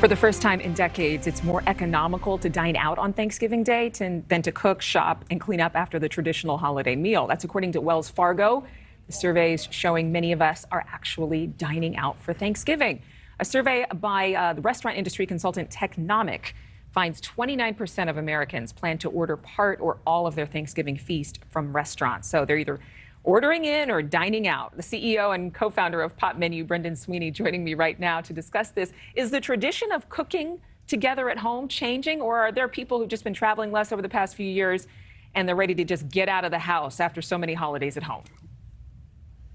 For the first time in decades, it's more economical to dine out on Thanksgiving Day than to cook, shop, and clean up after the traditional holiday meal. That's according to Wells Fargo. The survey is showing many of us are actually dining out for Thanksgiving. A survey by the restaurant industry consultant Technomic finds 29% of Americans plan to order part or all of their Thanksgiving feast from restaurants. So they're either ordering in or dining out. The CEO and co-founder of Popmenu, Brendan Sweeney, joining me right now to discuss this. Is the tradition of cooking together at home changing, or are there people who've just been traveling less over the past few years and they're ready to just get out of the house after so many holidays at home?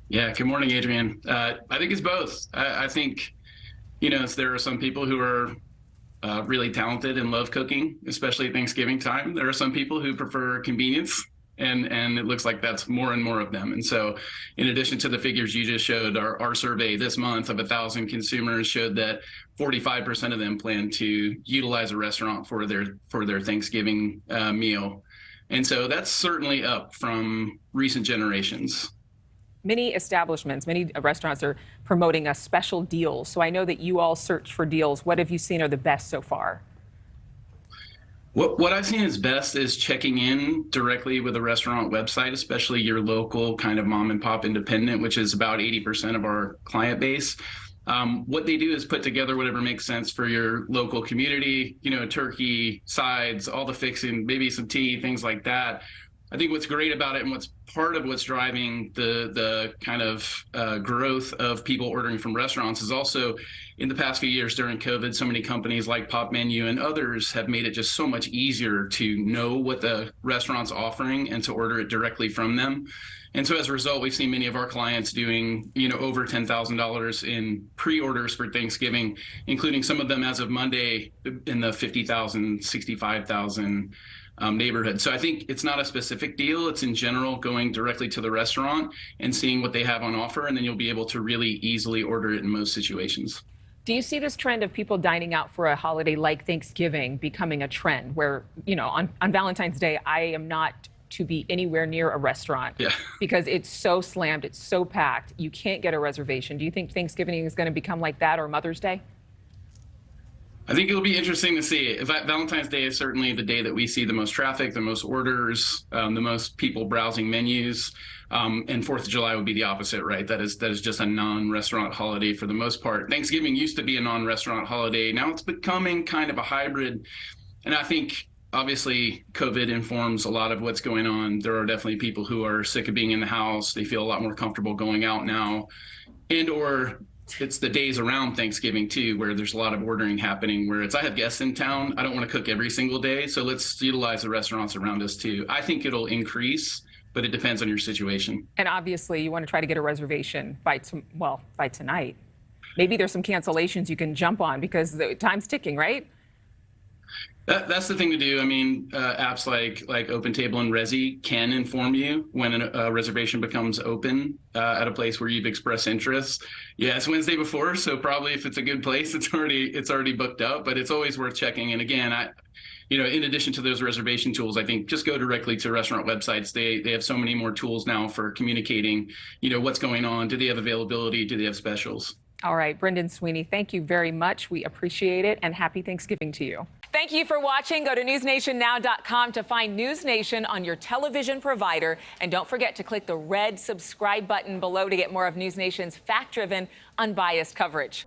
Yeah, good morning, Adrienne. I think it's both. I think, there are some people who are really talented and love cooking, especially at Thanksgiving time. There are some people who prefer convenience. And it looks like that's more and more of them. And so in addition to the figures you just showed, our survey this month of 1,000 consumers showed that 45% of them plan to utilize a restaurant for their Thanksgiving meal. And so that's certainly up from recent generations. Many establishments, many restaurants are promoting a special deals. So I know that you all search for deals. What have you seen are the best so far? What I've seen is best is checking in directly with a restaurant website, especially your local kind of mom and pop independent, which is about 80% of our client base. What they do is put together whatever makes sense for your local community, turkey, sides, all the fixing, maybe some tea, things like that. I think what's great about it and what's part of what's driving the kind of growth of people ordering from restaurants is also in the past few years during COVID, so many companies like Popmenu and others have made it just so much easier to know what the restaurant's offering and to order it directly from them. And so as a result, we've seen many of our clients doing, over $10,000 in pre-orders for Thanksgiving, including some of them as of Monday in the 50,000, 65,000 neighborhood. So I think it's not a specific deal. It's in general going directly to the restaurant and seeing what they have on offer, and then you'll be able to really easily order it in most situations. Do you see this trend of people dining out for a holiday like Thanksgiving becoming a trend where, on Valentine's Day, I am not to be anywhere near a restaurant because it's so slammed, it's so packed, you can't get a reservation? Do you think Thanksgiving is going to become like that, or Mother's Day? I think it'll be interesting to see. Valentine's Day is certainly the day that we see the most traffic, the most orders, the most people browsing menus. And 4th of July would be the opposite, right? That is just a non-restaurant holiday for the most part. Thanksgiving used to be a non-restaurant holiday. Now it's becoming kind of a hybrid. And I think obviously COVID informs a lot of what's going on. There are definitely people who are sick of being in the house. They feel a lot more comfortable going out now. Or it's the days around Thanksgiving too, where there's a lot of ordering happening, where I have guests in town. I don't want to cook every single day. So let's utilize the restaurants around us too. I think it'll increase, but it depends on your situation. And obviously you want to try to get a reservation by tonight. Maybe there's some cancellations you can jump on because the time's ticking, right? That's the thing to do. I mean, apps like OpenTable and Resy can inform you when a reservation becomes open at a place where you've expressed interest. Yeah, it's Wednesday before, so probably if it's a good place, it's already booked up. But it's always worth checking. And again, in addition to those reservation tools, I think just go directly to restaurant websites. They have so many more tools now for communicating, what's going on. Do they have availability? Do they have specials? All right, Brendan Sweeney, thank you very much. We appreciate it, and happy Thanksgiving to you. Thank you for watching. Go to newsnationnow.com to find NewsNation on your television provider. And don't forget to click the red subscribe button below to get more of NewsNation's fact-driven, unbiased coverage.